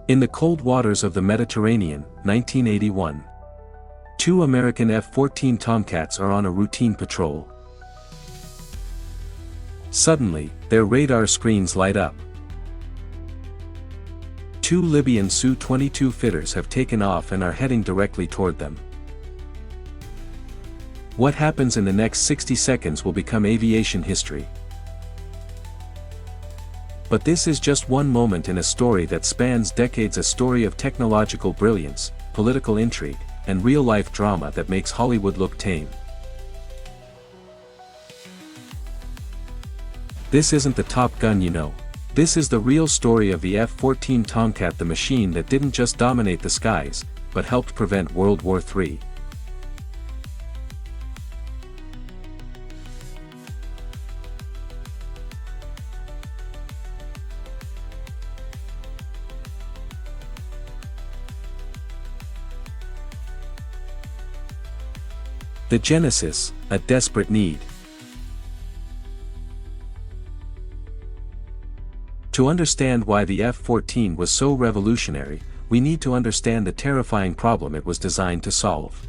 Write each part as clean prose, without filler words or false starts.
In the cold waters of the Mediterranean, 1981. Two American F-14 Tomcats are on a routine patrol. Suddenly, their radar screens light up. Two Libyan Su-22 fitters have taken off and are heading directly toward them. What happens in the next 60 seconds will become aviation history. But this is just one moment in a story that spans decades, a story of technological brilliance, political intrigue, and real-life drama that makes Hollywood look tame. This isn't the Top Gun you know. This is the real story of the F-14 Tomcat, the machine that didn't just dominate the skies, but helped prevent World War III. The genesis, a desperate need. To understand why the F-14 was so revolutionary, we need to understand the terrifying problem it was designed to solve.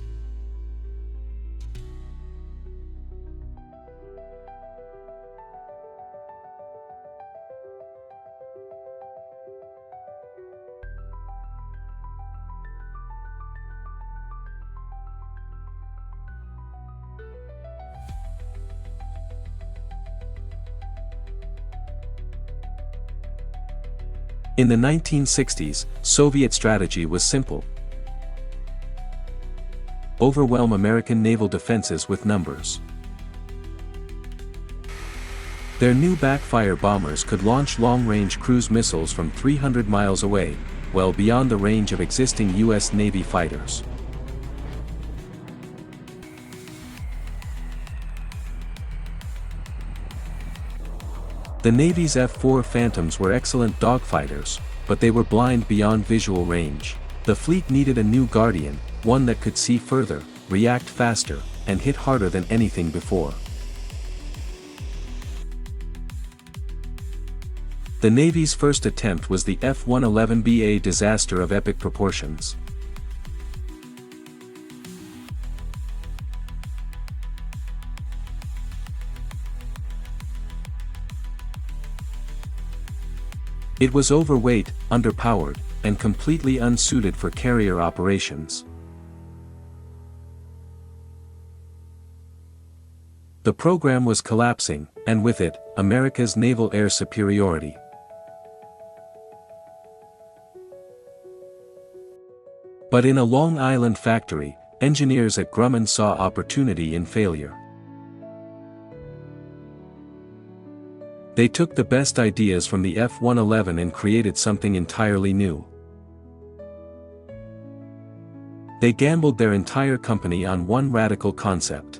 In the 1960s, Soviet strategy was simple. Overwhelm American naval defenses with numbers. Their new backfire bombers could launch long-range cruise missiles from 300 miles away, well beyond the range of existing US Navy fighters. The Navy's F-4 Phantoms were excellent dogfighters, but they were blind beyond visual range. The fleet needed a new guardian, one that could see further, react faster, and hit harder than anything before. The Navy's first attempt was the F-111B, a disaster of epic proportions. It was overweight, underpowered, and completely unsuited for carrier operations. The program was collapsing, and with it, America's naval air superiority. But in a Long Island factory, engineers at Grumman saw opportunity in failure. They took the best ideas from the F-111 and created something entirely new. They gambled their entire company on one radical concept.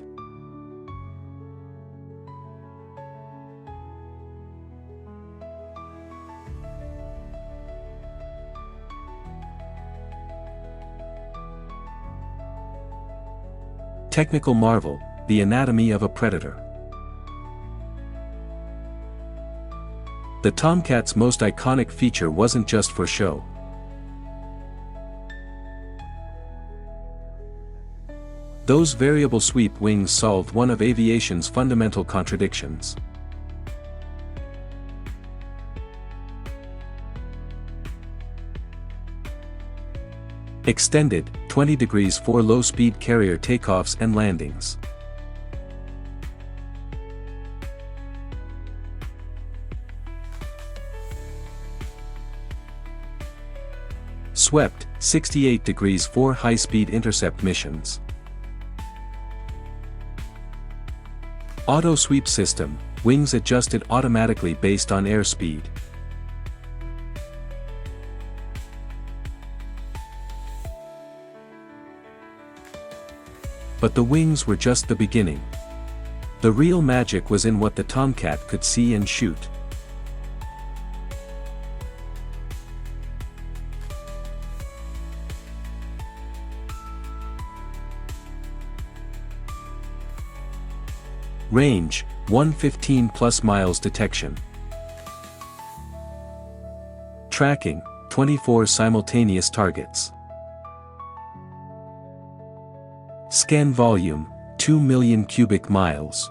Technical marvel, the anatomy of a predator. The Tomcat's most iconic feature wasn't just for show. Those variable sweep wings solved one of aviation's fundamental contradictions. Extended, 20 degrees for low-speed carrier takeoffs and landings. Swept, 68 degrees for high-speed intercept missions. Auto sweep system, wings adjusted automatically based on airspeed. But the wings were just the beginning. The real magic was in what the Tomcat could see and shoot. Range, 115 plus miles detection. Tracking, 24 simultaneous targets. Scan volume, 2 million cubic miles.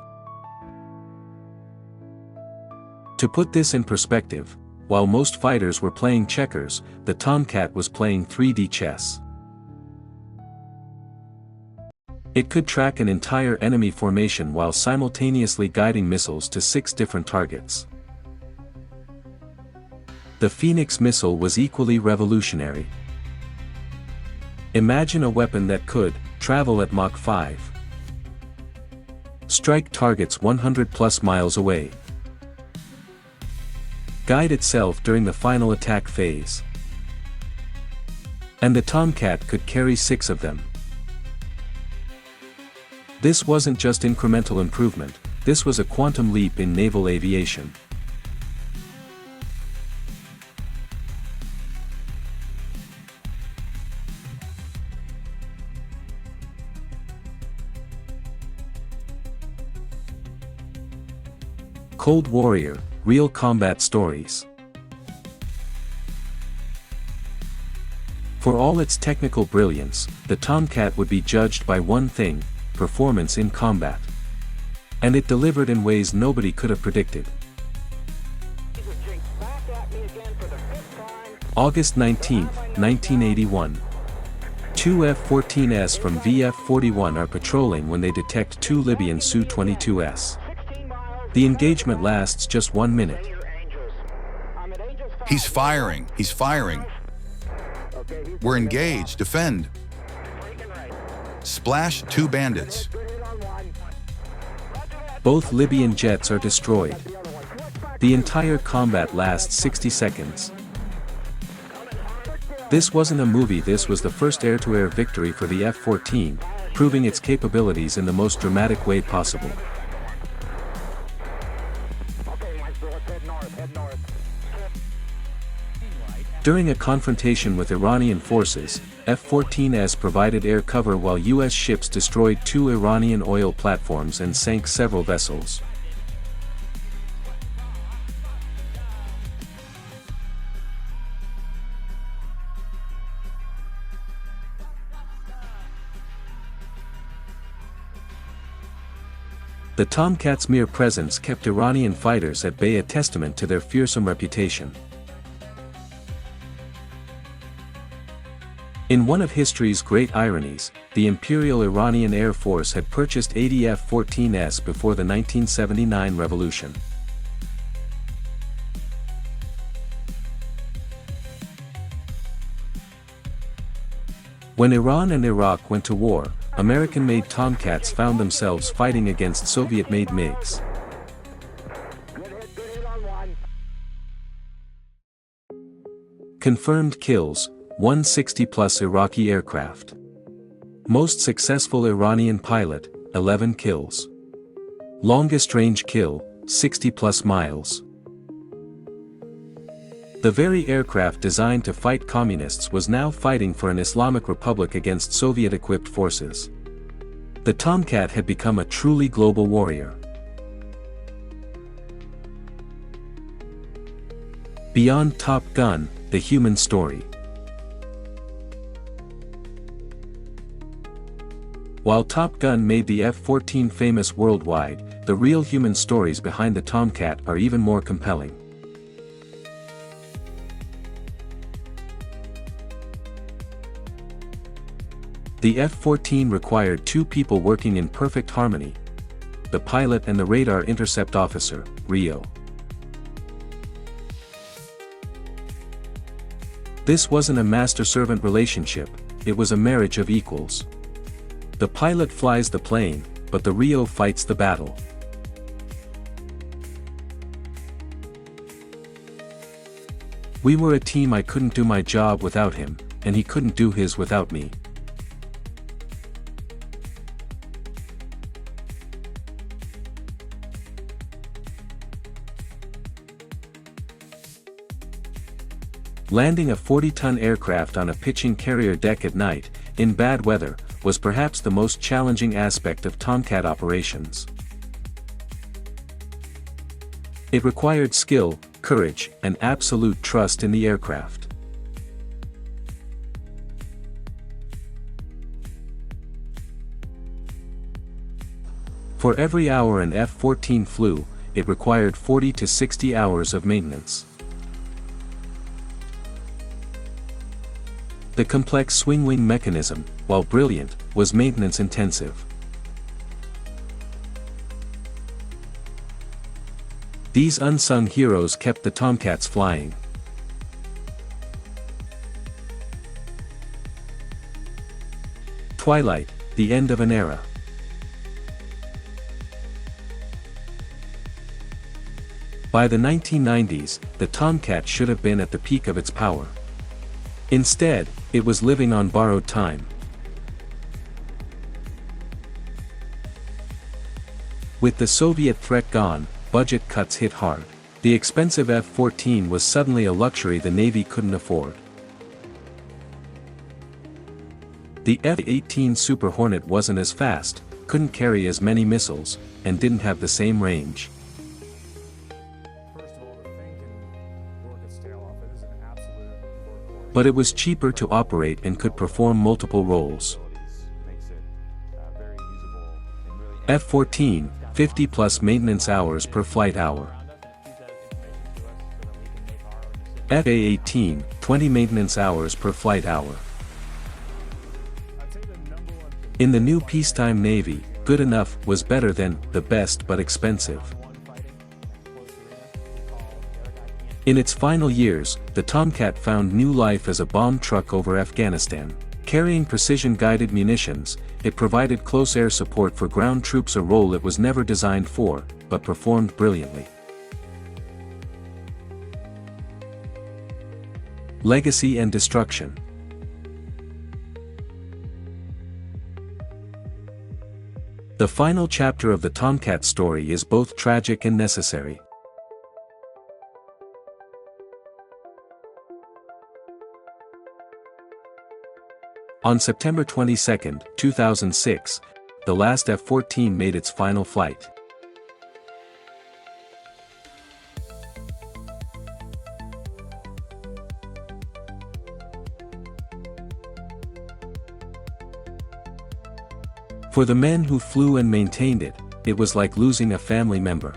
To put this in perspective, while most fighters were playing checkers, the Tomcat was playing 3D chess. It could track an entire enemy formation while simultaneously guiding missiles to 6 different targets. The Phoenix missile was equally revolutionary. Imagine a weapon that could travel at Mach 5, strike targets 100+ miles away, guide itself during the final attack phase, and the Tomcat could carry 6 of them. This wasn't just incremental improvement, this was a quantum leap in naval aviation. Cold Warrior, real combat stories. For all its technical brilliance, the Tomcat would be judged by one thing: performance in combat. And it delivered in ways nobody could have predicted. August 19, 1981. 2 F-14s from VF-41 are patrolling when they detect 2 Libyan Su-22s. The engagement lasts just 1 minute. He's firing, he's firing. We're engaged, defend. Splash 2 bandits. Both Libyan jets are destroyed. The entire combat lasts 60 seconds. This wasn't a movie, this was the first air-to-air victory for the F-14, proving its capabilities in the most dramatic way possible. During a confrontation with Iranian forces, F-14s provided air cover while US ships destroyed 2 Iranian oil platforms and sank several vessels. The Tomcat's mere presence kept Iranian fighters at bay, a testament to their fearsome reputation. In one of history's great ironies, the Imperial Iranian Air Force had purchased 80 F-14s before the 1979 revolution. When Iran and Iraq went to war, American-made Tomcats found themselves fighting against Soviet-made MiGs. Confirmed kills: 160+ Iraqi aircraft. Most successful Iranian pilot: 11 kills. Longest range kill: 60+ miles. The very aircraft designed to fight communists was now fighting for an Islamic Republic against Soviet-equipped forces. The Tomcat had become a truly global warrior. Beyond Top Gun, the human story. While Top Gun made the F-14 famous worldwide, the real human stories behind the Tomcat are even more compelling. The F-14 required 2 people working in perfect harmony: the pilot and the radar intercept officer, Rio. This wasn't a master-servant relationship, it was a marriage of equals. The pilot flies the plane, but the Rio fights the battle. We were a team. I couldn't do my job without him, and he couldn't do his without me. Landing a 40-ton aircraft on a pitching carrier deck at night, in bad weather, was perhaps the most challenging aspect of Tomcat operations. It required skill, courage, and absolute trust in the aircraft. For every hour an F-14 flew, it required 40 to 60 hours of maintenance. The complex swing-wing mechanism, while brilliant, was maintenance-intensive. These unsung heroes kept the Tomcats flying. Twilight, the end of an era. By the 1990s, the Tomcat should have been at the peak of its power. Instead, it was living on borrowed time. With the Soviet threat gone, budget cuts hit hard. The expensive F-14 was suddenly a luxury the Navy couldn't afford. The F-18 Super Hornet wasn't as fast, couldn't carry as many missiles, and didn't have the same range. But it was cheaper to operate and could perform multiple roles. F-14, 50+ maintenance hours per flight hour. F-18, 20 maintenance hours per flight hour. In the new peacetime Navy, good enough was better than the best but expensive. In its final years, the Tomcat found new life as a bomb truck over Afghanistan. Carrying precision-guided munitions, it provided close air support for ground troops, a role it was never designed for, but performed brilliantly. Legacy and destruction. The final chapter of the Tomcat story is both tragic and necessary. On September 22, 2006, the last F-14 made its final flight. For the men who flew and maintained it, it was like losing a family member.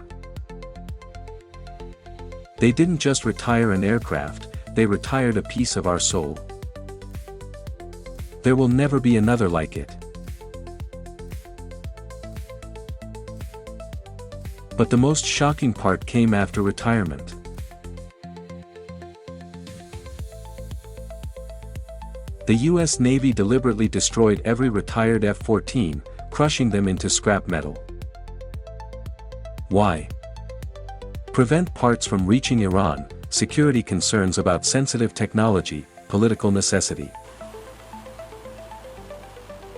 They didn't just retire an aircraft, they retired a piece of our soul. There will never be another like it. But the most shocking part came after retirement. The US Navy deliberately destroyed every retired F-14, crushing them into scrap metal. Why? Prevent parts from reaching Iran, security concerns about sensitive technology, political necessity.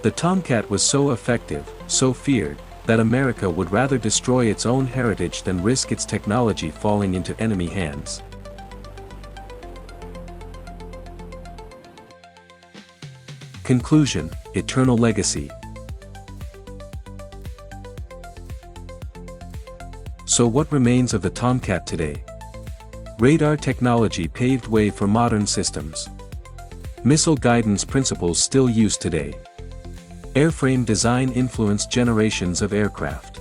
The Tomcat was so effective, so feared, that America would rather destroy its own heritage than risk its technology falling into enemy hands. Conclusion: eternal legacy. So what remains of the Tomcat today? Radar technology paved way for modern systems. Missile guidance principles still used today. Airframe design influenced generations of aircraft.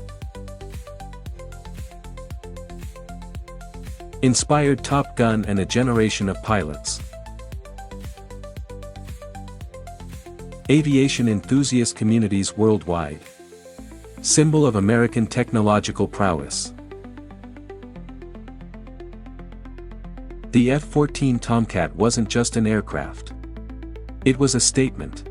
Inspired Top Gun and a generation of pilots. Aviation enthusiast communities worldwide. Symbol of American technological prowess. The F-14 Tomcat wasn't just an aircraft. It was a statement.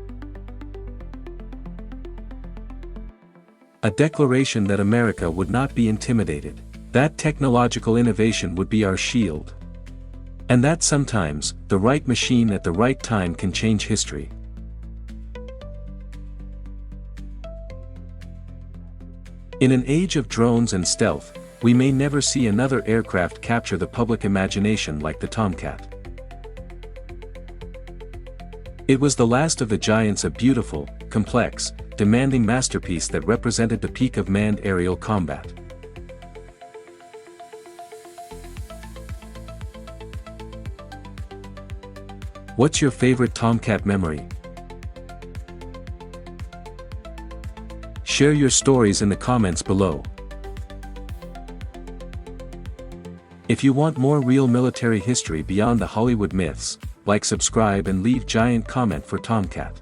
A declaration that America would not be intimidated, that technological innovation would be our shield. And that sometimes, the right machine at the right time can change history. In an age of drones and stealth, we may never see another aircraft capture the public imagination like the Tomcat. It was the last of the giants, a beautiful, complex, demanding masterpiece that represented the peak of manned aerial combat. What's your favorite Tomcat memory? Share your stories in the comments below. If you want more real military history beyond the Hollywood myths, like, subscribe and leave giant comment for Tomcat.